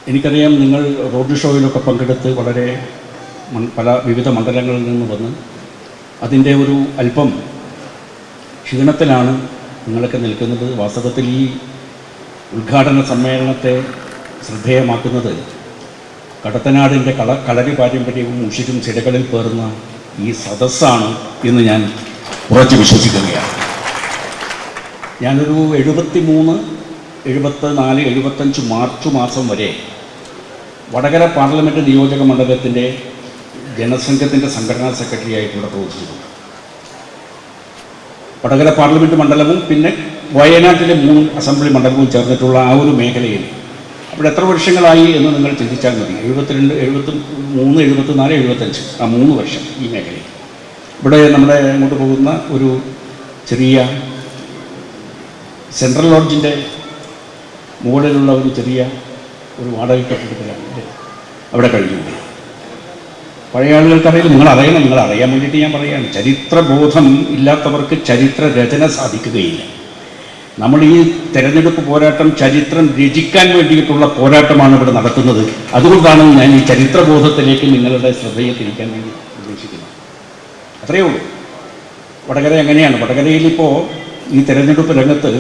എനിക്കറിയാം നിങ്ങൾ റോഡ് ഷോയിലൊക്കെ പങ്കെടുത്ത് വളരെ വിവിധ മണ്ഡലങ്ങളിൽ നിന്ന് വന്ന് അതിൻ്റെ ഒരു അല്പം ക്ഷീണത്തിലാണ് നിങ്ങളൊക്കെ നിൽക്കുന്നത്. വാസ്തവത്തിൽ ഈ ഉദ്ഘാടന സമ്മേളനത്തെ ശ്രദ്ധേയമാക്കുന്നത് കടത്തനാടിൻ്റെ കളരി പാരമ്പര്യവും ഉഷിരും ചിടകളിൽ പേർന്ന ഈ സദസ്സാണ് എന്ന് ഞാൻ ഉറച്ചു വിശ്വസിക്കുകയാണ്. ഞാനൊരു 73, 74, 75 മാർച്ച് മാസം വരെ വടകര പാർലമെൻറ്റ് നിയോജക മണ്ഡലത്തിൻ്റെ ജനസംഘത്തിൻ്റെ സംഘടനാ സെക്രട്ടറി ആയിട്ട് ഇവിടെ പ്രവർത്തിച്ചിട്ടുണ്ട്. വടകര പാർലമെൻറ്റ് മണ്ഡലവും പിന്നെ വയനാട്ടിലെ 3 അസംബ്ലി മണ്ഡലവും ചേർന്നിട്ടുള്ള ആ ഒരു മേഖലയിൽ അവിടെ എത്ര വർഷങ്ങളായി എന്ന് നിങ്ങൾ ചിന്തിച്ചാൽ മതി. 72, 73, 74, 75 ആ 3 വർഷം ഈ മേഖലയിൽ. ഇവിടെ നമ്മുടെ അങ്ങോട്ട് പോകുന്ന ഒരു ചെറിയ സെൻട്രൽ ലോഡ്ജിൻ്റെ മുകളിലുള്ള ഒരു ചെറിയ ഒരു വാടക കെട്ടിടത്തിലാണ് അവിടെ കഴിഞ്ഞു. പഴയ ആളുകൾക്കറിയില്ല, നിങ്ങൾ അറിയാൻ വേണ്ടിയിട്ട് ഞാൻ പറയുകയാണ്. ചരിത്രബോധം ഇല്ലാത്തവർക്ക് ചരിത്ര രചന സാധിക്കുകയില്ല. നമ്മൾ ഈ തെരഞ്ഞെടുപ്പ് പോരാട്ടം ചരിത്രം രചിക്കാൻ വേണ്ടിയിട്ടുള്ള പോരാട്ടമാണ് ഇവിടെ നടത്തുന്നത്. അതുകൊണ്ടാണ് ഞാൻ ഈ ചരിത്രബോധത്തിലേക്ക് നിങ്ങളുടെ ശ്രദ്ധയെ തിരിക്കാൻ വേണ്ടി ഉദ്ദേശിക്കുന്നത്. അത്രയേ ഉള്ളൂ. വടകര എങ്ങനെയാണ്? വടകരയിലിപ്പോൾ ഈ തെരഞ്ഞെടുപ്പ് രംഗത്ത്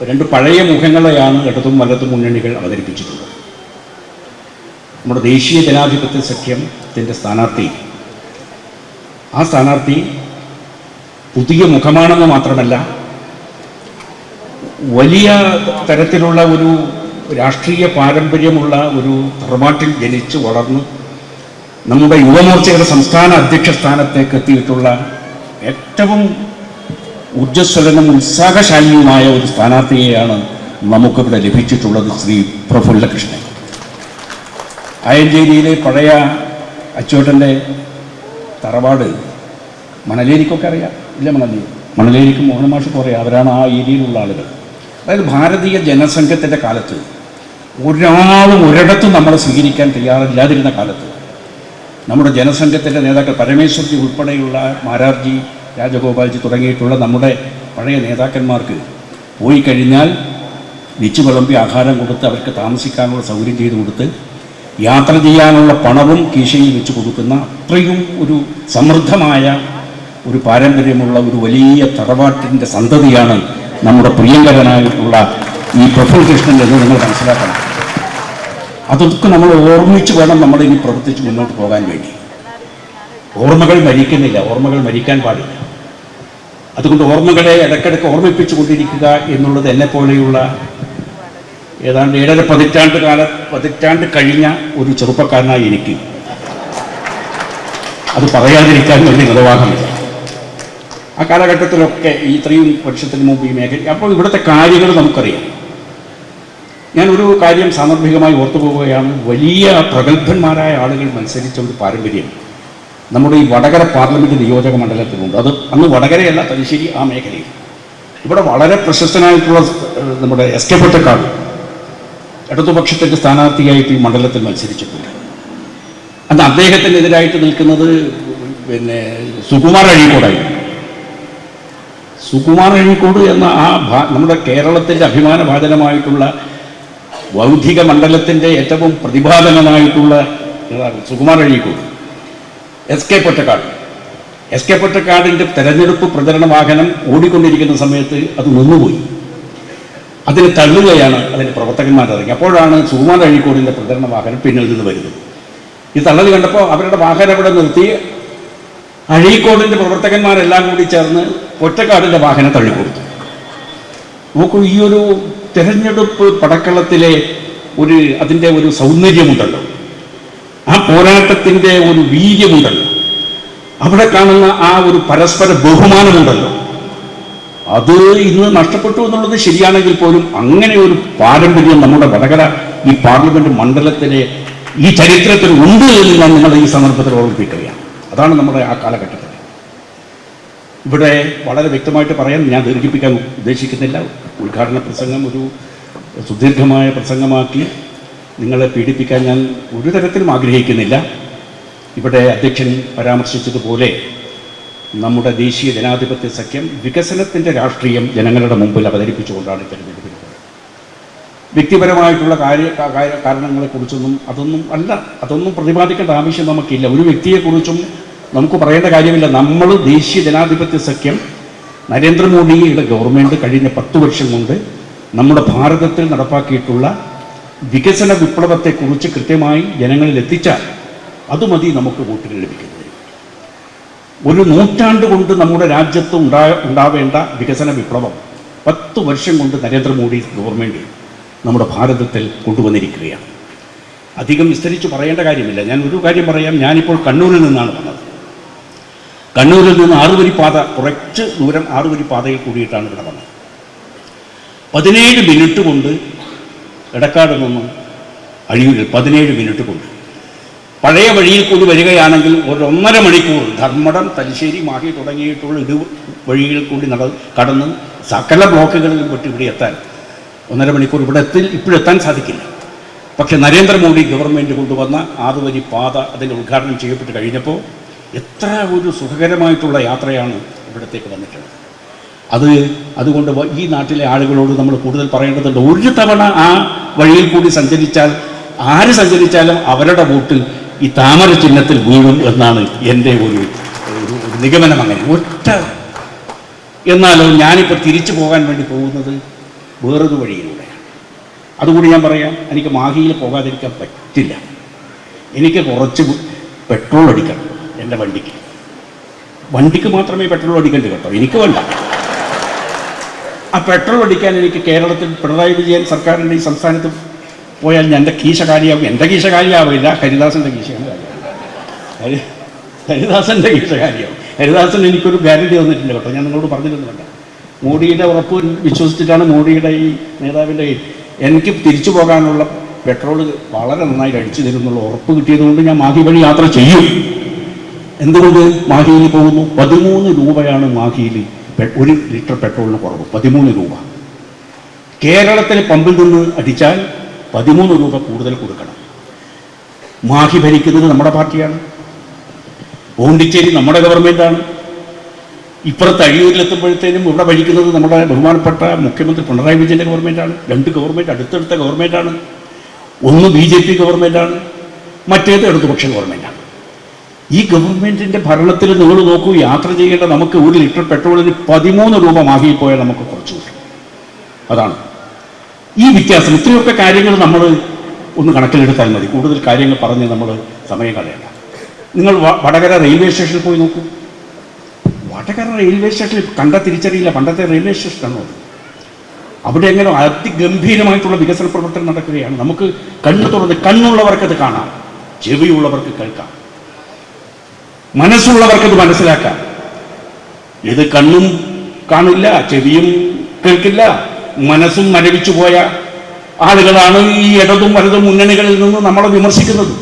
2 പഴയ മുഖങ്ങളെയാണ് ഇടതും വലതും മുന്നണികൾ അവതരിപ്പിച്ചിട്ടുള്ളത്. നമ്മുടെ ദേശീയ ജനാധിപത്യ സഖ്യത്തിൻ്റെ സ്ഥാനാർത്ഥി, ആ സ്ഥാനാർത്ഥി പുതിയ മുഖമാണെന്ന് മാത്രമല്ല വലിയ തരത്തിലുള്ള ഒരു രാഷ്ട്രീയ പാരമ്പര്യമുള്ള ഒരു തറവാട്ടിൽ ജനിച്ച് വളർന്നു നമ്മുടെ യുവമോർച്ചയുടെ സംസ്ഥാന അധ്യക്ഷ സ്ഥാനത്തേക്ക് എത്തിയിട്ടുള്ള ഏറ്റവും ഊർജ്ജസ്വലനും ഉത്സാഹശാലിയുമായ ഒരു സ്ഥാനാർത്ഥിയെയാണ് നമുക്കിവിടെ ലഭിച്ചിട്ടുള്ളത്, ശ്രീ പ്രഫുല്ലകൃഷ്ണൻ. ആയഞ്ചേരിയിലെ പഴയ അച്ചോട്ടൻ്റെ തറവാട് മണലേരിക്കൊക്കെ അറിയാം, ഇല്ല? മണലേരിക്കും മോഹനമാഷൊക്കെ അറിയാം. അവരാണ് ആ ഏരിയയിലുള്ള ആളുകൾ. അതായത് ഭാരതീയ ജനസംഘത്തിൻ്റെ കാലത്ത് ഒരാളും ഒരിടത്തും നമ്മളെ സ്വീകരിക്കാൻ തയ്യാറില്ലാതിരുന്ന കാലത്ത് നമ്മുടെ ജനസംഘത്തിൻ്റെ നേതാക്കൾ പരമേശ്വർജി ഉൾപ്പെടെയുള്ള മാരാർജി, രാജഗോപാൽജി തുടങ്ങിയിട്ടുള്ള നമ്മുടെ പഴയ നേതാക്കന്മാർക്ക് പോയി കഴിഞ്ഞാൽ വെച്ച് വിളമ്പി ആഹാരം കൊടുത്ത് അവർക്ക് താമസിക്കാനുള്ള സൗകര്യം ചെയ്തു കൊടുത്ത് യാത്ര ചെയ്യാനുള്ള പണവും കീശയിൽ വെച്ച് കൊടുക്കുന്ന അത്രയും ഒരു സമൃദ്ധമായ ഒരു പാരമ്പര്യമുള്ള ഒരു വലിയ തറവാട്ടിൻ്റെ സന്തതിയാണ് നമ്മുടെ പ്രിയങ്കരനായിട്ടുള്ള ഈ പ്രഫുല്ലകൃഷ്ണൻ എന്ന് നിങ്ങൾ മനസ്സിലാക്കണം. അതൊക്കെ നമ്മൾ ഓർമ്മിച്ച് വേണം നമ്മൾ ഇനി പ്രവർത്തിച്ച് മുന്നോട്ട് പോകാൻ വേണ്ടി. ഓർമ്മകൾ മരിക്കുന്നില്ല, ഓർമ്മകൾ മരിക്കാൻ പാടില്ല. അതുകൊണ്ട് ഓർമ്മകളെ ഇടയ്ക്കിടയ്ക്ക് ഓർമ്മിപ്പിച്ചു കൊണ്ടിരിക്കുക എന്നുള്ളത് എന്നെപ്പോലെയുള്ള ഏതാണ്ട് 7.5 പതിറ്റാണ്ട് കഴിഞ്ഞ ഒരു ചെറുപ്പക്കാരനായി എനിക്ക് അത് പറയാതിരിക്കാൻ വേണ്ടി നിർവാഹമില്ല. ആ കാലഘട്ടത്തിലൊക്കെ ഇത്രയും വർഷത്തിന് മുമ്പ് ഈ മേഖല, അപ്പോൾ ഇവിടുത്തെ കാര്യങ്ങൾ നമുക്കറിയാം. ഞാനൊരു കാര്യം സാന്ദർഭികമായി ഓർത്തുപോവുകയാണ്. വലിയ പ്രഗത്ഭന്മാരായ ആളുകൾ മത്സരിച്ച ഒരു പാരമ്പര്യം നമ്മുടെ ഈ വടകര പാർലമെൻറ്റ് നിയോജക മണ്ഡലത്തിലുണ്ട്. അത് അന്ന് വടകരയല്ല, തലശ്ശേരി ആ മേഖലയിൽ. ഇവിടെ വളരെ പ്രശസ്തനായിട്ടുള്ള നമ്മുടെ എസ് കെ പൊറ്റക്കാട് ഇടതുപക്ഷത്തിൻ്റെ സ്ഥാനാർത്ഥിയായിട്ട് ഈ മണ്ഡലത്തിൽ മത്സരിച്ചിട്ടുണ്ട്. അന്ന് അദ്ദേഹത്തിനെതിരായിട്ട് നിൽക്കുന്നത് പിന്നെ സുകുമാർ അഴീക്കോടായിരുന്നു. സുകുമാർ അഴീക്കോട് എന്ന നമ്മുടെ കേരളത്തിൻ്റെ അഭിമാനഭാജനമായിട്ടുള്ള ബൗദ്ധിക മണ്ഡലത്തിൻ്റെ ഏറ്റവും പ്രതിഭാധനനായിട്ടുള്ള സുകുമാർ അഴീക്കോട്, എസ് കെ പൊറ്റക്കാടിൻ്റെ തെരഞ്ഞെടുപ്പ് പ്രചരണ വാഹനം ഓടിക്കൊണ്ടിരിക്കുന്ന സമയത്ത് അത് നിന്നുപോയി. അതിന് തള്ളുകയാണ് അതിൻ്റെ പ്രവർത്തകന്മാരിറങ്ങി. അപ്പോഴാണ് സുകുമാർ അഴീക്കോടിൻ്റെ പ്രചരണ വാഹനം പിന്നിൽ നിന്ന് വരുന്നത്. ഈ തള്ളൽ കണ്ടപ്പോൾ അവരുടെ വാഹനം അവിടെ നിർത്തി അഴീക്കോടിൻ്റെ പ്രവർത്തകന്മാരെല്ലാം കൂടി ചേർന്ന് പൊറ്റക്കാടിൻ്റെ വാഹനം തള്ളിക്കൊടുത്തു. നോക്കൂ, ഈ ഒരു തെരഞ്ഞെടുപ്പ് പടക്കളത്തിലെ അതിൻ്റെ ഒരു സൗന്ദര്യമുണ്ടല്ലോ, ആ പോരാട്ടത്തിൻ്റെ ഒരു വീര്യമുണ്ടല്ലോ, അവിടെ കാണുന്ന ആ ഒരു പരസ്പര ബഹുമാനമുണ്ടല്ലോ, അത് ഇന്ന് നഷ്ടപ്പെട്ടു എന്നുള്ളത് ശരിയാണെങ്കിൽ പോലും അങ്ങനെ ഒരു പാരമ്പര്യം നമ്മുടെ വടകര ഈ പാർലമെൻറ്റ് മണ്ഡലത്തിലെ ഈ ചരിത്രത്തിൽ ഉണ്ട് എന്ന് ഞാൻ നിങ്ങളെ ഈ സന്ദർഭത്തിൽ ഓർമ്മിപ്പിക്കുകയാണ്. അതാണ് നമ്മുടെ ആ കാലഘട്ടത്തിൽ. ഇവിടെ വളരെ വ്യക്തമായിട്ട് പറയാൻ ഞാൻ ദീർഘിപ്പിക്കാൻ ഉദ്ദേശിക്കുന്നില്ല. ഉദ്ഘാടന പ്രസംഗം ഒരു സുദീർഘമായ പ്രസംഗമാക്കി നിങ്ങളെ പീഡിപ്പിക്കാൻ ഞാൻ ഒരു തരത്തിലും ആഗ്രഹിക്കുന്നില്ല. ഇവിടെ അധ്യക്ഷൻ പരാമർശിച്ചതുപോലെ നമ്മുടെ ദേശീയ ജനാധിപത്യ സഖ്യം വികസനത്തിൻ്റെ രാഷ്ട്രീയം ജനങ്ങളുടെ മുമ്പിൽ അവതരിപ്പിച്ചുകൊണ്ടാണ് തെരഞ്ഞെടുപ്പിൽ. വ്യക്തിപരമായിട്ടുള്ള കാരണങ്ങളെക്കുറിച്ചൊന്നും അതൊന്നും പ്രതിപാദിക്കേണ്ട ആവശ്യം നമുക്കില്ല. ഒരു വ്യക്തിയെക്കുറിച്ചും നമുക്ക് പറയേണ്ട കാര്യമില്ല. നമ്മൾ ദേശീയ ജനാധിപത്യ സഖ്യം നരേന്ദ്രമോദിയുടെ ഗവൺമെൻറ് കഴിഞ്ഞ 10 വർഷം കൊണ്ട് നമ്മുടെ ഭാരതത്തിൽ നടപ്പാക്കിയിട്ടുള്ള വികസന വിപ്ലവത്തെക്കുറിച്ച് കൃത്യമായി ജനങ്ങളിൽ എത്തിച്ചാൽ അത് മതി നമുക്ക് വോട്ടുകൾ ലഭിക്കുന്നത്. ഒരു നൂറ്റാണ്ട് കൊണ്ട് നമ്മുടെ രാജ്യത്ത് ഉണ്ടാവേണ്ട വികസന വിപ്ലവം 10 വർഷം കൊണ്ട് നരേന്ദ്രമോദി ഗവൺമെൻറ് നമ്മുടെ ഭാരതത്തിൽ കൊണ്ടുവന്നിരിക്കുകയാണ്. അധികം വിസ്തരിച്ച് പറയേണ്ട കാര്യമില്ല. ഞാൻ ഒരു കാര്യം പറയാം. ഞാനിപ്പോൾ കണ്ണൂരിൽ നിന്നാണ് വന്നത്. കണ്ണൂരിൽ നിന്ന് 6 വരി പാത, കുറച്ച് ദൂരം 6 വരി പാതയിൽ കൂടിയിട്ടാണ് ഇവിടെ വന്നത്. 17 മിനിറ്റ് കൊണ്ട് എടക്കാട് നിന്നും അഴിയൂരിൽ 17 മിനിറ്റ് കൊണ്ട്. പഴയ വഴിയിൽ കൂടി വരികയാണെങ്കിൽ 1.5 മണിക്കൂർ ധർമ്മടം, തലശ്ശേരി, മാഹി തുടങ്ങിയിട്ടുള്ള വഴികളിൽ കൂടി കടന്ന് സകല ബ്ലോക്കുകളിലും പെട്ട് ഇവിടെ എത്താൻ 1.5 മണിക്കൂർ ഇപ്പോഴെത്താൻ സാധിക്കില്ല. പക്ഷെ നരേന്ദ്രമോദി ഗവൺമെൻറ് കൊണ്ടുവന്ന 6 വരി പാത അതിൻ്റെ ഉദ്ഘാടനം ചെയ്യപ്പെട്ട് കഴിഞ്ഞപ്പോൾ എത്ര ഒരു സുഖകരമായിട്ടുള്ള യാത്രയാണ് ഇവിടത്തേക്ക് വന്നിട്ടുള്ളത്. അതുകൊണ്ട് ഈ നാട്ടിലെ ആളുകളോട് നമ്മൾ കൂടുതൽ പറയേണ്ടതുണ്ട്. ഒരു തവണ ആ വഴിയിൽ കൂടി സഞ്ചരിച്ചാൽ ആര് സഞ്ചരിച്ചാലും അവരുടെ വോട്ട് ഈ താമര ചിഹ്നത്തിൽ വീഴും എന്നാണ് എൻ്റെ ഒരു നിഗമനം. അങ്ങനെ എന്നാലോ ഞാനിപ്പോൾ തിരിച്ചു പോകാൻ വേണ്ടി പോകുന്നത് വേറൊരു വഴിയിലൂടെയാണ്. അതുകൂടി ഞാൻ പറയാം. എനിക്ക് മാഹിയിൽ പോകാതിരിക്കാൻ പറ്റില്ല. എനിക്ക് കുറച്ച് പെട്രോൾ അടിക്കണം എൻ്റെ വണ്ടിക്ക് മാത്രമേ പെട്രോൾ അടിക്കേണ്ടത് കേട്ടോ, എനിക്ക് വേണ്ട. ആ പെട്രോൾ അടിക്കാൻ എനിക്ക് കേരളത്തിൽ പിണറായി വിജയൻ സർക്കാരിൻ്റെ ഈ സംസ്ഥാനത്ത് പോയാൽ എൻ്റെ കീശ കാലിയാവും. എൻ്റെ കീശ കാലിയാവില്ല, ഹരിദാസൻ്റെ കീശയാണ് കാലിയാവും. ഹരിദാസൻ്റെ കീശ കാലിയാവും. ഹരിദാസൻ എനിക്കൊരു ഗ്യാരണ്ടി തന്നിട്ടില്ല കേട്ടോ, ഞാൻ നിങ്ങളോട് പറഞ്ഞിരുന്നുണ്ട്. മോഡിയുടെ ഉറപ്പ് വിശ്വസിച്ചിട്ടാണ് മോഡിയുടെ ഈ നേതാവിൻ്റെ എനിക്ക് തിരിച്ചു പോകാനുള്ള പെട്രോൾ വളരെ നന്നായി അടിച്ചു തരുന്നുള്ള ഉറപ്പ് കിട്ടിയതുകൊണ്ട് ഞാൻ മാഹി വഴി യാത്ര ചെയ്യും. എന്തുകൊണ്ട് മാഹിയിൽ പോകുന്നു? 13 രൂപയാണ് മാഹിയിൽ 1 ലിറ്റർ പെട്രോളിന് കുറവ്. 13 രൂപ. കേരളത്തിലെ പമ്പിൽ നിന്ന് അടിച്ചാൽ 13 രൂപ കൂടുതൽ കൊടുക്കണം. മാഹി ഭരിക്കുന്നത് നമ്മുടെ പാർട്ടിയാണ്. പോണ്ടിച്ചേരി നമ്മുടെ ഗവൺമെൻറ്റാണ്. ഇപ്പുറത്ത് അഴിയൂരിലെത്തുമ്പോഴത്തേനും ഇവിടെ ഭരിക്കുന്നത് നമ്മുടെ ബഹുമാനപ്പെട്ട മുഖ്യമന്ത്രി പിണറായി വിജയൻ്റെ ഗവൺമെൻറ്റാണ്. 2 ഗവൺമെൻറ് അടുത്തടുത്ത ഗവൺമെൻറ്റാണ്. ഒന്ന് BJP ഗവൺമെൻറ്റാണ്, മറ്റേത് ഇടതുപക്ഷ ഗവൺമെൻറ്റാണ്. ഈ ഗവൺമെൻറ്റിൻ്റെ ഭരണത്തിൽ നിങ്ങൾ നോക്കൂ, യാത്ര ചെയ്യേണ്ട നമുക്ക് 1 ലിറ്റർ പെട്രോളിന് 13 രൂപ മാഹിയിൽ പോയാൽ നമുക്ക് കുറച്ച് കിട്ടും. അതാണ് ഈ വ്യത്യാസം. ഇത്രയൊക്കെ കാര്യങ്ങൾ നമ്മൾ ഒന്ന് കണക്കിലെടുത്താൽ മതി. കൂടുതൽ കാര്യങ്ങൾ പറഞ്ഞ് നമ്മൾ സമയം കളയണ്ട. നിങ്ങൾ വടകര റെയിൽവേ സ്റ്റേഷനിൽ പോയി നോക്കൂ. വടകര റെയിൽവേ സ്റ്റേഷനിൽ തിരിച്ചറിയില്ല പണ്ടത്തെ റെയിൽവേ സ്റ്റേഷനാണോ അത്? അവിടെ എങ്ങനെ അതിഗംഭീരമായിട്ടുള്ള വികസന പ്രവർത്തനം നടക്കുകയാണ്. നമുക്ക് കണ്ണുള്ളവർക്കത് കാണാം, ചെവിയുള്ളവർക്ക് കേൾക്കാം, മനസ്സുള്ളവർക്കത് മനസ്സിലാക്കാം. ഇത് കണ്ണും കാണില്ല, ചെവിയും കേൾക്കില്ല, മനസ്സും മരവിച്ചു പോയ ആളുകളാണ് ഈ ഇടതും വലതും മുന്നണികളിൽ നിന്ന് നമ്മളെ വിമർശിക്കുന്നത്.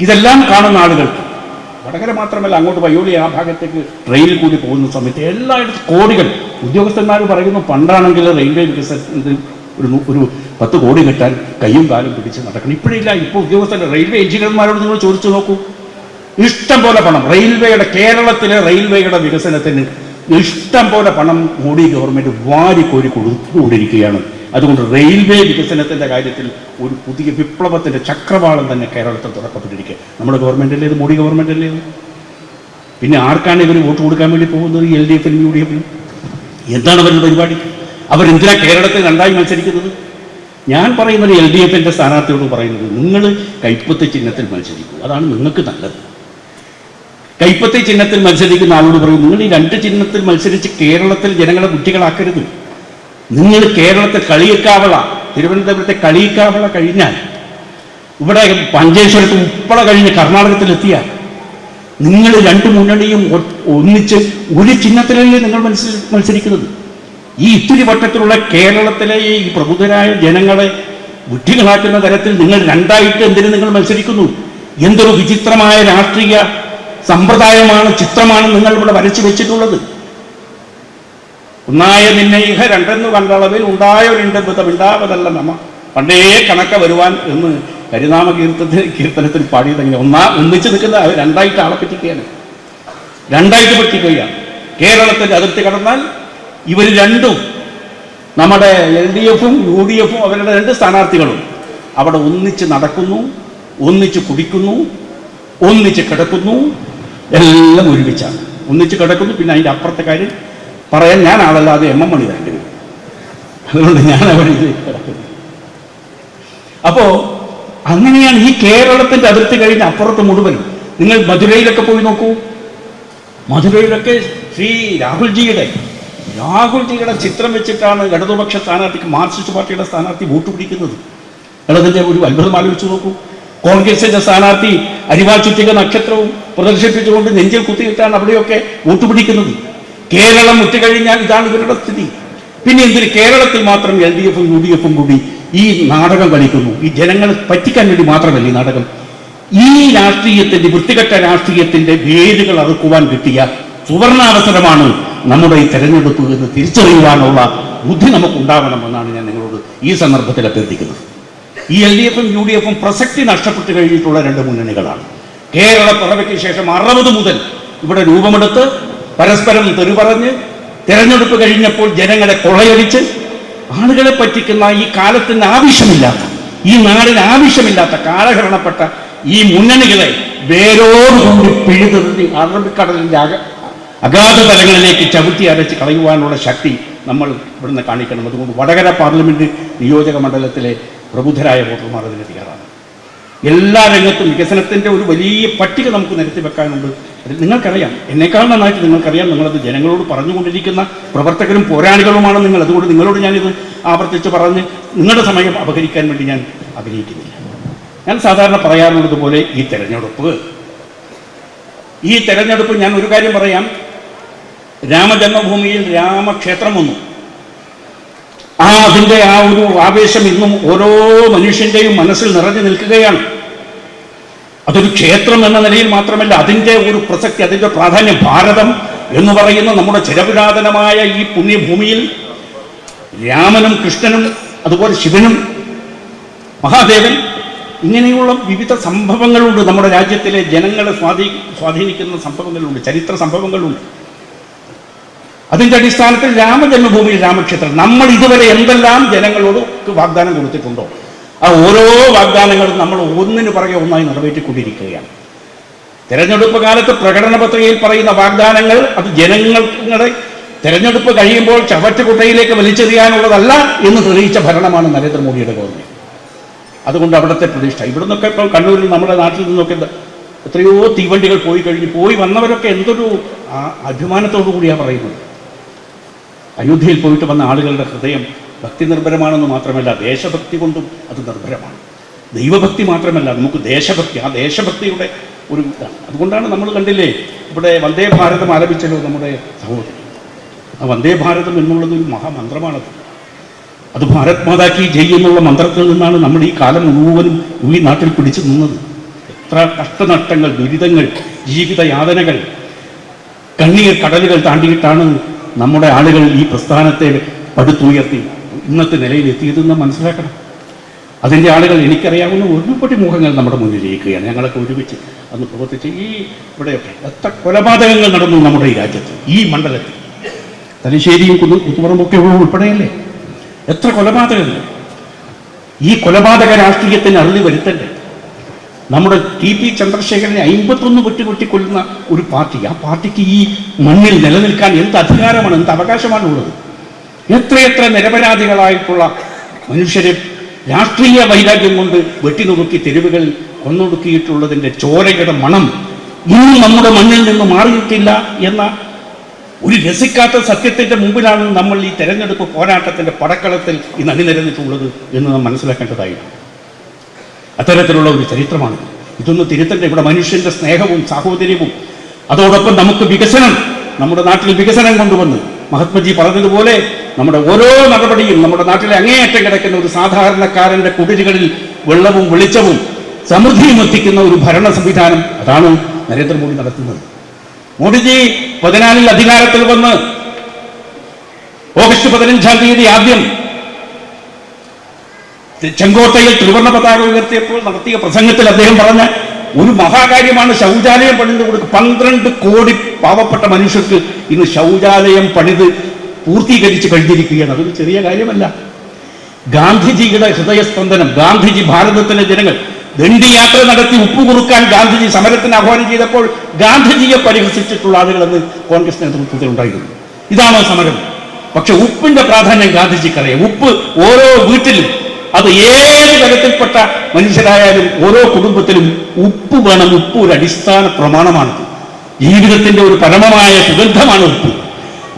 ഇതെല്ലാം കാണുന്ന ആളുകൾക്ക് വടകര മാത്രമല്ല, അങ്ങോട്ട് വയ്യോളി ആ ഭാഗത്തേക്ക് ട്രെയിനിൽ കൂടി പോകുന്ന സമയത്ത് എല്ലായിടത്തും കോടികൾ. ഉദ്യോഗസ്ഥന്മാർ പറയുന്നു പണ്ടാണെങ്കിൽ റെയിൽവേ വികസനത്തിന് ഒരു 10 കോടി കിട്ടാൻ കയ്യും കാലും പിടിച്ച് നടക്കണം. ഇപ്പോഴില്ല. ഇപ്പോൾ ഉദ്യോഗസ്ഥർ റെയിൽവേ എഞ്ചിനീയർമാരോട് നിങ്ങൾ ചോദിച്ചു നോക്കൂ. ഇഷ്ടം പോലെ പണം കേരളത്തിലെ റെയിൽവേയുടെ വികസനത്തിന് ഇഷ്ടം പോലെ പണം മോഡി ഗവൺമെൻറ് വാരിക്കോരി കൊടുത്തുകൊണ്ടിരിക്കുകയാണ്. അതുകൊണ്ട് റെയിൽവേ വികസനത്തിൻ്റെ കാര്യത്തിൽ ഒരു പുതിയ വിപ്ലവത്തിൻ്റെ ചക്രവാളം തന്നെ കേരളത്തിൽ തുറക്കപ്പെട്ടിരിക്കുക. നമ്മുടെ ഗവൺമെൻറ്റല്ലേ ഇത്? മോഡി ഗവൺമെൻറ്റല്ലേ ഇത്? പിന്നെ ആർക്കാണ് ഇവർ വോട്ട് കൊടുക്കാൻ വേണ്ടി പോകുന്നത്? LDFനും UDFനും. എന്താണ് അവരുടെ പരിപാടി? അവരെന്തിനാ കേരളത്തിൽ 2ആയി മത്സരിക്കുന്നത്? ഞാൻ പറയുന്നത് LDFൻ്റെ സ്ഥാനാർത്ഥിയോട് പറയുന്നത്, നിങ്ങൾ കൈപ്പത്തി ചിഹ്നത്തിൽ മത്സരിക്കൂ, അതാണ് നിങ്ങൾക്ക് നല്ലത്. കൈപ്പത്തി ചിഹ്നത്തിൽ മത്സരിക്കുന്ന ആളോട് പറയും, നിങ്ങൾ ഈ 2 ചിഹ്നത്തിൽ മത്സരിച്ച് കേരളത്തിൽ ജനങ്ങളെ കുട്ടികളാക്കരുത്. നിങ്ങൾ കേരളത്തിൽ കളിയിക്കാവള, തിരുവനന്തപുരത്തെ കളിയിക്കാവള കഴിഞ്ഞാൽ, ഇവിടെ മഞ്ചേശ്വരത്ത് ഉപ്പള കഴിഞ്ഞ് കർണാടകത്തിലെത്തിയാൽ, നിങ്ങൾ 2 മുന്നണിയും ഒന്നിച്ച് ഒരു ചിഹ്നത്തിലല്ലേ നിങ്ങൾ മത്സരിക്കുന്നത്? ഈ ഇത്തിരി വട്ടത്തിലുള്ള കേരളത്തിലെ ഈ പ്രബുദ്ധരായ ജനങ്ങളെ വിഡ്ഢികളാക്കുന്ന തരത്തിൽ നിങ്ങൾ 2ആയിട്ട് എന്തിനു നിങ്ങൾ മത്സരിക്കുന്നു? എന്തൊരു വിചിത്രമായ രാഷ്ട്രീയ സമ്പ്രദായമാണ്, ചിത്രമാണ് നിങ്ങൾ ഇവിടെ വരച്ചു വെച്ചിട്ടുള്ളത്. ഒന്നായ നിന്നയിഹ രണ്ടെന്നു കണ്ടളവിൽ ഉണ്ടായൊരിണ്ടബന്ധമിണ്ടാവതല്ല നമ്മ പണ്ടേ കണക്ക വരുവാൻ എന്ന് ഹരിനാമ കീർത്തനത്തിൽ പാടിയതെങ്ങനെ ഒന്നിച്ച് നിൽക്കുന്ന 2ആയിട്ട് ആളെ പറ്റിക്കുകയാണ്, 2ആയിട്ട് പറ്റിക്കുകയാണ്. കേരളത്തിൻ്റെ അതിർത്തി കടന്നാൽ ഇവർ രണ്ടും നമ്മുടെ LDFും UDFും അവരുടെ 2 സ്ഥാനാർത്ഥികളും അവിടെ ഒന്നിച്ച് നടക്കുന്നു, ഒന്നിച്ച് കുടിക്കുന്നു, ഒന്നിച്ച് കിടക്കുന്നു, എല്ലാം ഒരുമിച്ചാണ്. ഒന്നിച്ച് കിടക്കുന്നു. പിന്നെ അതിൻ്റെ അപ്പുറത്തെ കാര്യം പറയാൻ ഞാൻ ആളല്ലാതെ MM മണി വേണ്ടി വരും. അതുകൊണ്ട് ഞാൻ അവരിലേക്ക് കിടക്കുന്നു. അപ്പോൾ അങ്ങനെയാണ് ഈ കേരളത്തിൻ്റെ അതിർത്തി കഴിഞ്ഞ് അപ്പുറത്ത് മുഴുവനും. നിങ്ങൾ മധുരയിലൊക്കെ പോയി നോക്കൂ. മധുരയിലൊക്കെ ശ്രീ രാഹുൽജിയുടെ ചിത്രം വെച്ചിട്ടാണ് ഇടതുപക്ഷ സ്ഥാനാർത്ഥിക്ക് മാർക്സിസ്റ്റ് പാർട്ടിയുടെ സ്ഥാനാർത്ഥി വോട്ട് പിടിക്കുന്നത്. അതിൻ്റെ ഒരു അത്ഭുതം ആലോചിച്ച് നോക്കൂ. കോൺഗ്രസിന്റെ സ്ഥാനാർത്ഥി അരിവാൾ ചുറ്റിക നക്ഷത്രവും പ്രദർശിപ്പിച്ചുകൊണ്ട് നെഞ്ചിൽ കുത്തിയിട്ടാണ് അവിടെയൊക്കെ വോട്ട് പിടിക്കുന്നത്. കേരളം മുറ്റുകഴിഞ്ഞാൽ ഇതാണ് ഇവരുടെ സ്ഥിതി. പിന്നെ എന്തിന് കേരളത്തിൽ മാത്രം LDFും UDFും കൂടി ഈ നാടകം കളിക്കുന്നു? ഈ ജനങ്ങളെ പറ്റിക്കാൻ വേണ്ടി മാത്രമല്ല ഈ നാടകം. ഈ രാഷ്ട്രീയത്തിന്റെ, വൃത്തികെട്ട രാഷ്ട്രീയത്തിന്റെ വേരുകൾ അറുക്കുവാൻ കിട്ടിയ സുവർണാവസരമാണ് നമ്മുടെ ഈ തെരഞ്ഞെടുപ്പ് എന്ന് തിരിച്ചറിയുവാനുള്ള ബുദ്ധി നമുക്കുണ്ടാവണമെന്നാണ് ഞാൻ നിങ്ങളോട് ഈ സന്ദർഭത്തിൽ അഭ്യർത്ഥിക്കുന്നത്. ഈ LDFും UDFും പ്രസക്തി നഷ്ടപ്പെട്ടു കഴിഞ്ഞിട്ടുള്ള 2 മുന്നണികളാണ്. കേരള പിറവിക്ക് ശേഷം 60 മുതൽ ഇവിടെ രൂപമെടുത്ത് പരസ്പരം തെറിപറഞ്ഞ് തെരഞ്ഞെടുപ്പ് കഴിഞ്ഞപ്പോൾ ജനങ്ങളെ കൊള്ളയടിച്ച് ആളുകളെ പറ്റിക്കുന്ന ഈ കാലത്തിന് ആവശ്യമില്ലാത്ത, ഈ നാടിന് ആവശ്യമില്ലാത്ത കാലഹരണപ്പെട്ട ഈ മുന്നണികളെ വേരോടുകൂടി പിഴുതെറിഞ്ഞ് അറബിക്കടലിന്റെ അഗാധ തലങ്ങളിലേക്ക് ചവിട്ടി അരച്ച് കളയുവാനുള്ള ശക്തി നമ്മൾ ഇവിടുന്ന് കാണിക്കണം. അതുകൊണ്ട് വടകര പാർലമെന്റ് നിയോജക മണ്ഡലത്തിലെ പ്രബുദ്ധരായ വോട്ടർമാർ അതിന് തയ്യാറാണ്. എല്ലാ രംഗത്തും വികസനത്തിൻ്റെ ഒരു വലിയ പട്ടിക നമുക്ക് നിരത്തി വെക്കാനുണ്ട്. അതിൽ നിങ്ങൾക്കറിയാം, എന്നേക്കാൾ നന്നായിട്ട് നിങ്ങൾക്കറിയാം. നിങ്ങളത് ജനങ്ങളോട് പറഞ്ഞുകൊണ്ടിരിക്കുന്ന പ്രവർത്തകരും പോരാളികളുമാണ് നിങ്ങൾ. അതുകൊണ്ട് നിങ്ങളോട് ഞാനിത് ആവർത്തിച്ച് പറഞ്ഞ് നിങ്ങളുടെ സമയം അപഹരിക്കാൻ വേണ്ടി ഞാൻ ആഗ്രഹിക്കുന്നില്ല. ഞാൻ സാധാരണ പറയാറുള്ളതുപോലെ ഈ തെരഞ്ഞെടുപ്പ് ഞാൻ ഒരു കാര്യം പറയാം. രാമജന്മഭൂമിയിൽ രാമക്ഷേത്രം വന്നു. അതിൻ്റെ ആ ഒരു ആവേശം ഇന്നും ഓരോ മനുഷ്യൻ്റെയും മനസ്സിൽ നിറഞ്ഞു നിൽക്കുകയാണ്. അതൊരു ക്ഷേത്രം എന്ന നിലയിൽ മാത്രമല്ല, അതിൻ്റെ ഒരു പ്രസക്തി, അതിൻ്റെ പ്രാധാന്യം. ഭാരതം എന്ന് പറയുന്ന നമ്മുടെ ചിരപുരാതനമായ ഈ പുണ്യഭൂമിയിൽ രാമനും കൃഷ്ണനും അതുപോലെ ശിവനും മഹാദേവൻ ഇങ്ങനെയുള്ള വിവിധ സംഭവങ്ങളുണ്ട്. നമ്മുടെ രാജ്യത്തിലെ ജനങ്ങളെ സ്വാധീനിക്കുന്ന സംഭവങ്ങളുണ്ട്, ചരിത്ര സംഭവങ്ങളുണ്ട്. അതിൻ്റെ അടിസ്ഥാനത്തിൽ രാമജന്മഭൂമിയിൽ രാമക്ഷേത്രം നമ്മൾ ഇതുവരെ എന്തെല്ലാം ജനങ്ങളോട് വാഗ്ദാനം കൊടുത്തിട്ടുണ്ടോ ആ ഓരോ വാഗ്ദാനങ്ങളും നമ്മൾ ഒന്നിനു പുറകെ ഒന്നായി നിറവേറ്റിക്കൊണ്ടിരിക്കുകയാണ്. തെരഞ്ഞെടുപ്പ് കാലത്ത് പ്രകടന പത്രികയിൽ പറയുന്ന വാഗ്ദാനങ്ങൾ അത് ജനങ്ങളുടെ തെരഞ്ഞെടുപ്പ് കഴിയുമ്പോൾ ചവറ്റുകുട്ടയിലേക്ക് വലിച്ചെറിയാനുള്ളതല്ല എന്ന് തെളിയിച്ച ഭരണമാണ് നരേന്ദ്രമോദിയുടെ ഗവൺമെന്റ്. അതുകൊണ്ട് അവിടുത്തെ പ്രതിഷ്ഠ, ഇവിടെ നിന്നൊക്കെ ഇപ്പോൾ കണ്ണൂരിൽ നമ്മുടെ നാട്ടിൽ നിന്നൊക്കെ എത്രയോ തീവണ്ടികൾ പോയി വന്നവരൊക്കെ എന്തൊരു അഭിമാനത്തോടു കൂടിയാണ് പറയുന്നത്. അയോധ്യയിൽ പോയിട്ട് വന്ന ആളുകളുടെ ഹൃദയം ഭക്തി നിർഭരമാണെന്ന് മാത്രമല്ല, ദേശഭക്തി കൊണ്ടും അത് നിർഭരമാണ്. ദൈവഭക്തി മാത്രമല്ല, നമുക്ക് ദേശഭക്തി, ആ ദേശഭക്തിയുടെ ഒരു ഇതാണ്. അതുകൊണ്ടാണ് നമ്മൾ കണ്ടില്ലേ ഇവിടെ വന്ദേ ഭാരതം ആലപിച്ചല്ലോ നമ്മുടെ സഹോദരി. ആ വന്ദേ ഭാരതം എന്നുള്ളതൊരു മഹാമന്ത്രമാണത്. അത് ഭാരത് മാതാ കി ജയ് എന്നുള്ള മന്ത്രത്തിൽ നിന്നാണ് നമ്മൾ ഈ കാലം മുഴുവനും ഈ നാട്ടിൽ പിടിച്ചു നിന്നത്. എത്ര കഷ്ടനഷ്ടങ്ങൾ, ദുരിതങ്ങൾ, ജീവിത യാതനകൾ, കണ്ണീർ കടലുകൾ താണ്ടിയിട്ടാണ് നമ്മുടെ ആളുകൾ ഈ പ്രസ്ഥാനത്തെ പടുത്തുയർത്തി ഇന്നത്തെ നിലയിൽ എത്തിയതെന്ന് മനസ്സിലാക്കണം. അതിൻ്റെ ആളുകൾ എനിക്കറിയാവുന്ന ഒരുപടി മുഖങ്ങൾ നമ്മുടെ മുന്നിലിരിക്കുകയാണ്. ഞങ്ങളൊക്കെ ഒരുമിച്ച് അന്ന് പ്രവർത്തിച്ച് ഇവിടെയൊക്കെ എത്ര കൊലപാതകങ്ങൾ നടന്നു നമ്മുടെ ഈ രാജ്യത്ത്, ഈ മണ്ഡലത്തിൽ. തലശ്ശേരിയും കുത്തുപറമ്പൊക്കെ ഉൾപ്പെടെയല്ലേ എത്ര കൊലപാതകങ്ങൾ. ഈ കൊലപാതക രാഷ്ട്രീയത്തിന് അറുതി വരുത്തണ്ടേ? നമ്മുടെ TP ചന്ദ്രശേഖരനെ 51 വെട്ടി കൊല്ലുന്ന ഒരു പാർട്ടി, ആ പാർട്ടിക്ക് ഈ മണ്ണിൽ നിലനിൽക്കാൻ എന്ത് അധികാരമാണ്, എന്ത് അവകാശമാണ് ഉള്ളത്? എത്രയെത്ര നിരപരാധികളായിട്ടുള്ള മനുഷ്യരെ രാഷ്ട്രീയ വൈരാഗ്യം കൊണ്ട് വെട്ടിനുറുക്കി തെരുവുകളിൽ കൊന്നൊടുക്കിയിട്ടുള്ളതിൻ്റെ ചോരയുടെ മണം ഇന്നും നമ്മുടെ മണ്ണിൽ നിന്ന് മാറിയിട്ടില്ല എന്ന ഒരു രസിക്കാത്ത സത്യത്തിൻ്റെ മുമ്പിലാണ് നമ്മൾ ഈ തെരഞ്ഞെടുപ്പ് പോരാട്ടത്തിൻ്റെ പടക്കളത്തിൽ ഈ അണിനിരന്നിട്ടുള്ളത് എന്ന് നാം മനസ്സിലാക്കേണ്ടതായിരുന്നു. അത്തരത്തിലുള്ള ഒരു ചരിത്രമാണ്. ഇതൊന്ന് തിരുത്തണ്ട. ഇവിടെ മനുഷ്യന്റെ സ്നേഹവും സാഹോദര്യവും അതോടൊപ്പം നമുക്ക് വികസനം, നമ്മുടെ നാട്ടിൽ വികസനം കൊണ്ടുവന്ന് മഹാത്മജി പറഞ്ഞതുപോലെ നമ്മുടെ ഓരോ നടപടിയും നമ്മുടെ നാട്ടിലെ അങ്ങേയറ്റം കിടക്കുന്ന ഒരു സാധാരണക്കാരന്റെ കുടിലുകളിൽ വെള്ളവും വെളിച്ചവും സമൃദ്ധിയും എത്തിക്കുന്ന ഒരു ഭരണ സംവിധാനം, അതാണ് നരേന്ദ്രമോദി നടത്തുന്നത്. മോദിജി 14 അധികാരത്തിൽ വന്ന് ഓഗസ്റ്റ് 15-ാം തീയതി ആദ്യം ചെങ്കോട്ടയിൽ ത്രിവർണ്ണ പതാക ഉയർത്തിയപ്പോൾ നടത്തിയ പ്രസംഗത്തിൽ അദ്ദേഹം പറഞ്ഞ ഒരു മഹാകാര്യമാണ് ശൗചാലയം പണിത് കൊടുക്കുക. 12 കോടി പാവപ്പെട്ട മനുഷ്യർക്ക് ഇന്ന് ശൗചാലയം പണിത് പൂർത്തീകരിച്ച് കഴിഞ്ഞിരിക്കുകയാണ്. അതൊരു ചെറിയ കാര്യമല്ല. ഗാന്ധിജിയുടെ ഹൃദയസ്പന്ദനം, ഗാന്ധിജി ഭാരതത്തിലെ ജനങ്ങൾ ദണ്ഡിയാത്ര നടത്തി ഉപ്പ് കുറുക്കാൻ ഗാന്ധിജി സമരത്തിന് ആഹ്വാനം ചെയ്തപ്പോൾ ഗാന്ധിജിയെ പരിഹസിച്ചിട്ടുള്ള ആളുകളെന്ന് കോൺഗ്രസ് നേതൃത്വത്തിൽ ഉണ്ടായിരുന്നു. ഇതാണോ സമരം? പക്ഷെ ഉപ്പിന്റെ പ്രാധാന്യം ഗാന്ധിജിക്കറിയാം. ഉപ്പ് ഓരോ വീട്ടിലും, അത് ഏത് തരത്തിൽപ്പെട്ട മനുഷ്യരായാലും ഓരോ കുടുംബത്തിലും ഉപ്പ് വേണം. ഉപ്പ് ഒരു അടിസ്ഥാന പ്രമാണമാണ്. ജീവിതത്തിന്റെ ഒരു പരമമായ സുഗന്ധമാണ് ഉപ്പ്.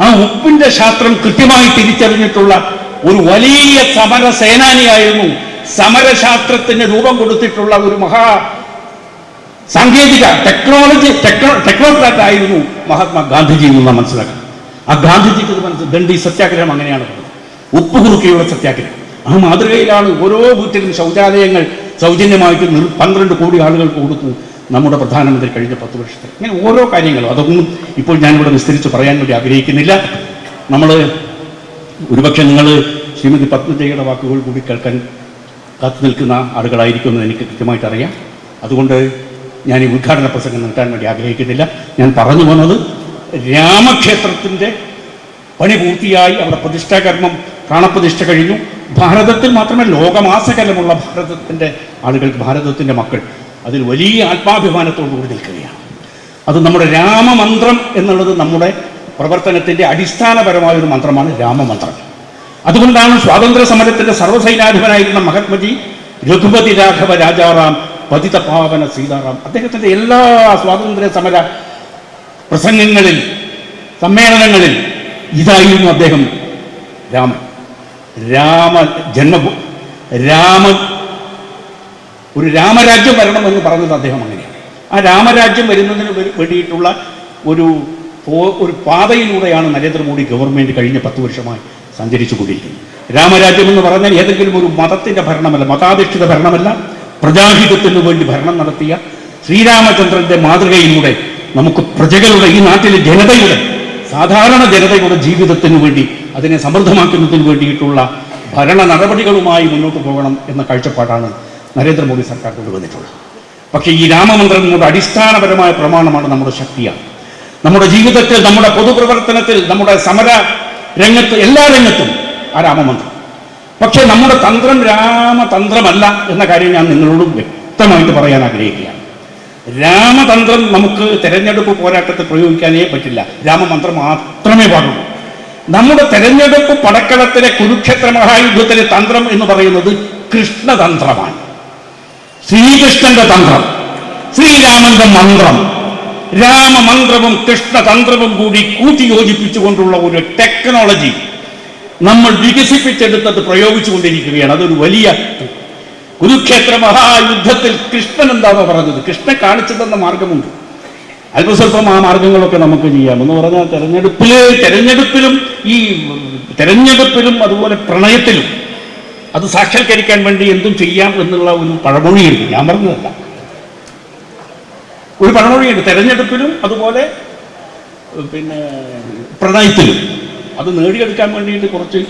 ആ ഉപ്പിന്റെ ശാസ്ത്രം കൃത്യമായി തിരിച്ചറിഞ്ഞിട്ടുള്ള ഒരു വലിയ സമര സേനാനിയായിരുന്നു, സമരശാസ്ത്രത്തിന് രൂപം കൊടുത്തിട്ടുള്ള ഒരു മഹാ സാങ്കേതിക ടെക്നോക്രാറ്റ് ആയിരുന്നു മഹാത്മാ ഗാന്ധിജി എന്ന് നാം മനസ്സിലാക്കണം. ആ ഗാന്ധിജിക്ക് ദണ്ഡി സത്യാഗ്രഹം അങ്ങനെയാണ് പറഞ്ഞത്, ഉപ്പ് കുറുക്കിയുള്ള സത്യാഗ്രഹം. ആ മാതൃകയിലാണ് ഓരോ വീട്ടിലും ശൗചാലയങ്ങൾ സൗജന്യമായിട്ട് 12 കോടി ആളുകൾക്ക് കൊടുത്തു നമ്മുടെ പ്രധാനമന്ത്രി കഴിഞ്ഞ 10 വർഷത്തിൽ. ഇങ്ങനെ ഓരോ കാര്യങ്ങളും, അതൊന്നും ഇപ്പോൾ ഞാനിവിടെ വിസ്തരിച്ച് പറയാൻ വേണ്ടി ആഗ്രഹിക്കുന്നില്ല. നമ്മൾ ഒരുപക്ഷെ നിങ്ങൾ ശ്രീമതി പത്മജയുടെ വാക്കുകൾ കൂടി കേൾക്കാൻ കാത്തു നിൽക്കുന്ന ആളുകളായിരിക്കുമെന്ന് എനിക്ക് കൃത്യമായിട്ട് അറിയാം. അതുകൊണ്ട് ഞാൻ ഈ ഉദ്ഘാടന പ്രസംഗം നിർത്താൻ വേണ്ടി ആഗ്രഹിക്കുന്നില്ല. ഞാൻ പറഞ്ഞു വന്നത്, രാമക്ഷേത്രത്തിൻ്റെ പണി പൂർത്തിയായി, അവിടെ പ്രതിഷ്ഠാകർമ്മം പ്രാണപ്രതിഷ്ഠ കഴിഞ്ഞു. ഭാരതത്തിൽ മാത്രമല്ല, ലോകമാസകലമുള്ള ഭാരതത്തിൻ്റെ ആളുകൾക്ക്, ഭാരതത്തിൻ്റെ മക്കൾ അതിൽ വലിയ ആത്മാഭിമാനത്തോടുകൂടി നിൽക്കുകയാണ്. അത് നമ്മുടെ രാമമന്ത്രം എന്നുള്ളത് നമ്മുടെ പ്രവർത്തനത്തിൻ്റെ അടിസ്ഥാനപരമായൊരു മന്ത്രമാണ് രാമമന്ത്രം. അതുകൊണ്ടാണ് സ്വാതന്ത്ര്യ സമരത്തിൻ്റെ സർവ്വസൈനാധിപനായിരുന്ന മഹാത്മജി രഘുപതി രാഘവ രാജാറാം പതിത പാവന സീതാറാം, അദ്ദേഹത്തിൻ്റെ എല്ലാ സ്വാതന്ത്ര്യ സമര പ്രസംഗങ്ങളിൽ, സമ്മേളനങ്ങളിൽ ഇതായിരുന്നു അദ്ദേഹം. ഒരു രാമരാജ്യം വരണമെന്ന് പറഞ്ഞത് അദ്ദേഹം അങ്ങനെയാണ്. ആ രാമരാജ്യം വരുന്നതിന് വേണ്ടിയിട്ടുള്ള ഒരു പാതയിലൂടെയാണ് നരേന്ദ്രമോദി ഗവൺമെൻറ് കഴിഞ്ഞ 10 വർഷമായി സഞ്ചരിച്ചു കൊണ്ടിരിക്കുന്നത്. രാമരാജ്യം എന്ന് പറഞ്ഞാൽ ഏതെങ്കിലും ഒരു മതത്തിൻ്റെ ഭരണമല്ല, മതാധിഷ്ഠിത ഭരണമല്ല, പ്രജാഹിതത്തിനു വേണ്ടി ഭരണം നടത്തിയ ശ്രീരാമചന്ദ്രൻ്റെ മാതൃകയിലൂടെ നമുക്ക് പ്രജകളുടെ, ഈ നാട്ടിലെ ജനതയുടെ, സാധാരണ ജനതയുടെ ജീവിതത്തിനു വേണ്ടി, അതിനെ സമൃദ്ധമാക്കുന്നതിന് വേണ്ടിയിട്ടുള്ള ഭരണ നടപടികളുമായി മുന്നോട്ട് പോകണം എന്ന കാഴ്ചപ്പാടാണ് നരേന്ദ്രമോദി സർക്കാർ കൊണ്ടുവന്നിട്ടുള്ളത്. പക്ഷേ ഈ രാമമന്ത്രം നമ്മുടെ അടിസ്ഥാനപരമായ പ്രമാണമാണ്, നമ്മുടെ ശക്തിയാണ്. നമ്മുടെ ജീവിതത്തിൽ, നമ്മുടെ പൊതുപ്രവർത്തനത്തിൽ, നമ്മുടെ സമര രംഗത്ത്, എല്ലാ രംഗത്തും ആ രാമമന്ത്രം. പക്ഷേ നമ്മുടെ തന്ത്രം രാമതന്ത്രമല്ല എന്ന കാര്യം ഞാൻ നിങ്ങളോട് വ്യക്തമായിട്ട് പറയാൻ ആഗ്രഹിക്കുകയാണ്. രാമതന്ത്രം നമുക്ക് തെരഞ്ഞെടുപ്പ് പോരാട്ടത്തിൽ പ്രയോഗിക്കാനേ പറ്റില്ല. രാമമന്ത്രം മാത്രമേ പാടുള്ളൂ. നമ്മുടെ തെരഞ്ഞെടുപ്പ് പടക്കളത്തിലെ കുരുക്ഷേത്ര മഹായുദ്ധത്തിലെ തന്ത്രം എന്ന് പറയുന്നത് കൃഷ്ണതന്ത്രമാണ്. ശ്രീകൃഷ്ണന്റെ തന്ത്രം, ശ്രീരാമന്റെ മന്ത്രം, രാമമന്ത്രവും കൃഷ്ണതന്ത്രവും കൂടി കൂട്ടിയോജിപ്പിച്ചുകൊണ്ടുള്ള ഒരു ടെക്നോളജി നമ്മൾ വികസിപ്പിച്ചെടുത്തത് പ്രയോഗിച്ചുകൊണ്ടിരിക്കുകയാണ്. അതൊരു വലിയ കുരുക്ഷേത്ര മഹായുദ്ധത്തിൽ കൃഷ്ണൻ എന്താണോ പറഞ്ഞത്, കൃഷ്ണൻ കാണിച്ചു തന്ന മാർഗമുണ്ട്. അല്പസ്വല്പം ആ മാർഗങ്ങളൊക്കെ നമുക്ക് ചെയ്യാം. എന്ന് പറഞ്ഞാൽ തെരഞ്ഞെടുപ്പിലും അതുപോലെ പ്രണയത്തിലും അത് സാക്ഷാത്കരിക്കാൻ വേണ്ടി എന്തും ചെയ്യാം എന്നുള്ള ഒരു പഴമൊഴിയുണ്ട്. ഞാൻ പറഞ്ഞതല്ല, ഒരു പഴമൊഴിയുണ്ട്. തെരഞ്ഞെടുപ്പിലും അതുപോലെ പ്രണയത്തിലും അത് നേടിയെടുക്കാൻ വേണ്ടിയിട്ട് കുറച്ച്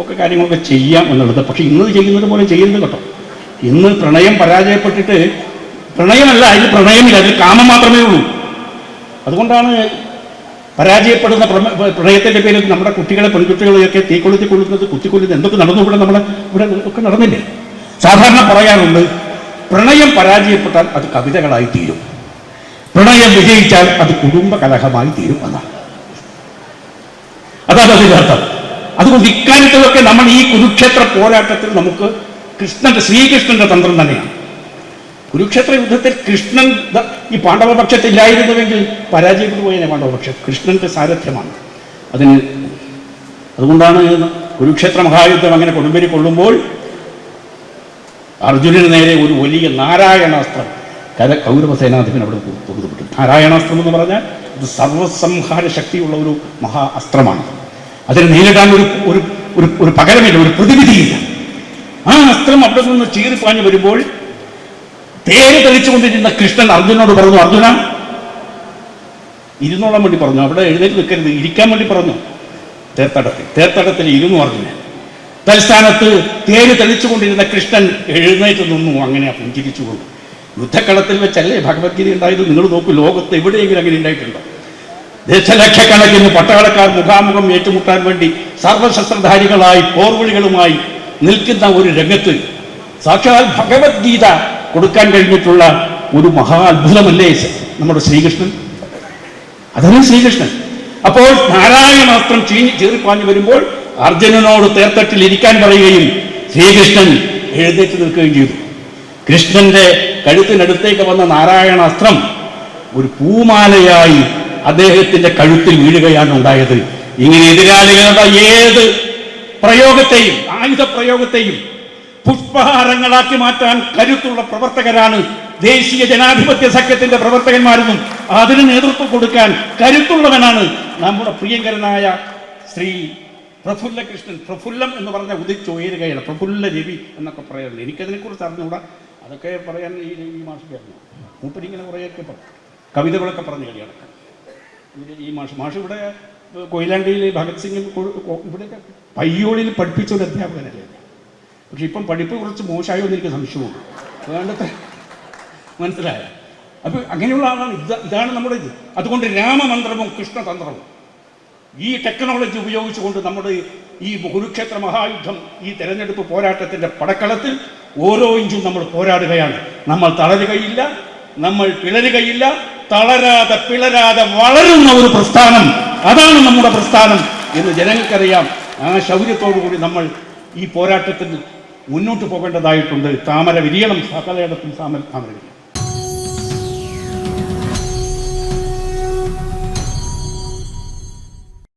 ഒക്കെ കാര്യങ്ങളൊക്കെ ചെയ്യാം എന്നുള്ളത്. പക്ഷെ ഇന്ന് ചെയ്യുന്നത് പോലെ ചെയ്യുന്നത് കേട്ടോ. ഇന്ന് പ്രണയം പരാജയപ്പെട്ടിട്ട്, പ്രണയമല്ല, അതിൽ പ്രണയമില്ല, അതിൽ കാമം മാത്രമേ ഉള്ളൂ. അതുകൊണ്ടാണ് പരാജയപ്പെടുന്ന പ്രണയത്തിൻ്റെ പേരിൽ നമ്മുടെ കുട്ടികളെ, പെൺകുട്ടികളെയൊക്കെ തീക്കൊളുത്തി കൊള്ളുന്നത്, കുത്തിക്കൊള്ളുന്നത്, എന്തൊക്കെ നടന്നു ഇവിടെ ഒക്കെ നടന്നില്ലേ? സാധാരണ പറയാറുണ്ട്, പ്രണയം പരാജയപ്പെട്ടാൽ അത് കവിതകളായി തീരും, പ്രണയം വിജയിച്ചാൽ അത് കുടുംബ കലഹമായി തീരും എന്നാണ്. അതാണ് അതിൻ്റെ അർത്ഥം. അതുകൊണ്ട് ഇക്കാര്യത്തിലൊക്കെ നമ്മൾ ഈ കുരുക്ഷേത്ര പോരാട്ടത്തിൽ നമുക്ക് ശ്രീകൃഷ്ണന്റെ തന്ത്രം തന്നെയാണ്. കുരുക്ഷേത്ര യുദ്ധത്തിൽ കൃഷ്ണൻ ഈ പാണ്ഡവപക്ഷത്തില്ലായിരുന്നുവെങ്കിൽ പരാജയപ്പെട്ടു പോയതിനെ പാണ്ഡവപക്ഷം. കൃഷ്ണന്റെ സാരഥ്യമാണ് അതിന്. അതുകൊണ്ടാണ് കുരുക്ഷേത്ര മഹായുദ്ധം അങ്ങനെ കൊടുമ്പിരി കൊള്ളുമ്പോൾ അർജുനന് നേരെ ഒരു വലിയ നാരായണാസ്ത്രം കൗരവസേനാധിപൻ അവിടെ തൊടുപ്പെട്ടു. നാരായണാസ്ത്രം എന്ന് പറഞ്ഞാൽ ഇത് സർവസംഹാര ശക്തിയുള്ള ഒരു മഹാ അസ്ത്രമാണ്. അതിന് നേരിടാൻ ഒരു പകരമില്ല, ഒരു പ്രതിവിധിയില്ല. ആ അസ്ത്രം അവിടെ നിന്ന് ചീറിപ്പാഞ്ഞു വരുമ്പോൾ തേര് തെളിച്ചുകൊണ്ടിരുന്ന കൃഷ്ണൻ അർജുനോട് പറഞ്ഞു, അർജുന ഇരുന്നോളാൻ വേണ്ടി പറഞ്ഞു. അവിടെ എഴുന്നേറ്റ് നിൽക്കരുത്, ഇരിക്കാൻ വേണ്ടി പറഞ്ഞു. തേർത്തടത്തിൽ ഇരുന്നു അർജുനൻ. തൽസ്ഥാനത്ത് തേര് തെളിച്ചുകൊണ്ടിരുന്ന കൃഷ്ണൻ എഴുന്നേറ്റ് നിന്നു. അങ്ങനെ പുഞ്ചിരിച്ചുകൊണ്ട് യുദ്ധക്കളത്തിൽ വെച്ചല്ലേ ഭഗവത്ഗീത ഉണ്ടായത്. നിങ്ങൾ നോക്കൂ, ലോകത്ത് എവിടെയെങ്കിലും അങ്ങനെ ഉണ്ടായിട്ടുണ്ടോ? ദശലക്ഷക്കണക്കിന് പട്ടാളക്കാർ മുഖാമുഖം ഏറ്റുമുട്ടാൻ വേണ്ടി സർവശസ്ത്രധാരികളായി പോർവിളികളുമായി നിൽക്കുന്ന ഒരു രംഗത്ത് സാക്ഷാൽ ഭഗവത്ഗീത കൊടുക്കാൻ കഴിഞ്ഞിട്ടുള്ള ഒരു മഹാ അത്ഭുതമല്ലേ നമ്മുടെ ശ്രീകൃഷ്ണൻ? അതാണ് ശ്രീകൃഷ്ണൻ. അപ്പോൾ നാരായണാസ്ത്രം ചീറിപ്പാഞ്ഞു വരുമ്പോൾ അർജുനനോട് തേർത്തട്ടിൽ ഇരിക്കാൻ പറയുകയും ശ്രീകൃഷ്ണൻ എഴുന്നേറ്റ് നിൽക്കുകയും ചെയ്തു. കൃഷ്ണന്റെ കഴുത്തിനടുത്തേക്ക് വന്ന നാരായണാസ്ത്രം ഒരു പൂമാലയായി അദ്ദേഹത്തിന്റെ കഴുത്തിൽ വീഴുകയാണ് ഉണ്ടായത്. ഇങ്ങനെ എതിരാളികളുടെ ഏത് പ്രയോഗത്തെയും ആയുധ പ്രയോഗത്തെയും പുഷ്പഹാരങ്ങളാക്കി മാറ്റാൻ കരുത്തുള്ള പ്രവർത്തകരാണ് ദേശീയ ജനാധിപത്യ സഖ്യത്തിന്റെ പ്രവർത്തകന്മാരെന്നും അതിന് നേതൃത്വം കൊടുക്കാൻ കരുത്തുള്ളവനാണ് നമ്മുടെ പ്രിയങ്കരനായ ശ്രീ പ്രഫുല്ല കൃഷ്ണൻ. പ്രഫുല്ലം എന്ന് പറഞ്ഞാൽ ഉദിച്ചുയരുകയാണ്, പ്രഫുല്ല രവി എന്നൊക്കെ പറയാറുണ്ട്. എനിക്കതിനെക്കുറിച്ച് അറിഞ്ഞുകൂടാ, അതൊക്കെ പറയാൻ ഈ മാഷിക്കായിരുന്നു. മൂപ്പരിങ്ങനെ കുറേയൊക്കെ കവിതകളൊക്കെ പറഞ്ഞു കളിയടക്കം ഈ മാഷ് ഇവിടെ കൊയിലാണ്ടിയിൽ ഭഗത് സിംഗും ഇവിടെയൊക്കെ പയ്യോളിൽ പഠിപ്പിച്ച ഒരു അധ്യാപകനല്ലേ. പക്ഷെ ഇപ്പം പഠിപ്പ് കുറച്ച് മോശമായോ എന്ന് എനിക്ക് സംശയമുണ്ട്. വേണ്ടത്ര മനസ്സിലായ. അപ്പോൾ അങ്ങനെയുള്ള ആളാണ്. ഇതാണ് നമ്മുടെ ഇത്. അതുകൊണ്ട് രാമമന്ത്രവും കൃഷ്ണതന്ത്രവും ഈ ടെക്നോളജി ഉപയോഗിച്ചുകൊണ്ട് നമ്മുടെ ഈ കുരുക്ഷേത്ര മഹായുദ്ധം, ഈ തെരഞ്ഞെടുപ്പ് പോരാട്ടത്തിൻ്റെ പടക്കളത്തിൽ ഓരോ ഇഞ്ചും നമ്മൾ പോരാടുകയാണ്. നമ്മൾ തളരുകയില്ല, നമ്മൾ പിളരുകയില്ല. തളരാതെ പിളരാതെ വളരുന്ന ഒരു പ്രസ്ഥാനം, അതാണ് നമ്മുടെ പ്രസ്ഥാനം എന്ന് ജനങ്ങൾക്കറിയാം. ആ ശൗര്യത്തോടു കൂടി നമ്മൾ ഈ പോരാട്ടത്തിൽ മുന്നോട്ട് പോകേണ്ടതായിട്ടുണ്ട്. താമര വിരിയണം, സകലയിടത്തും താമര വിരിയണം.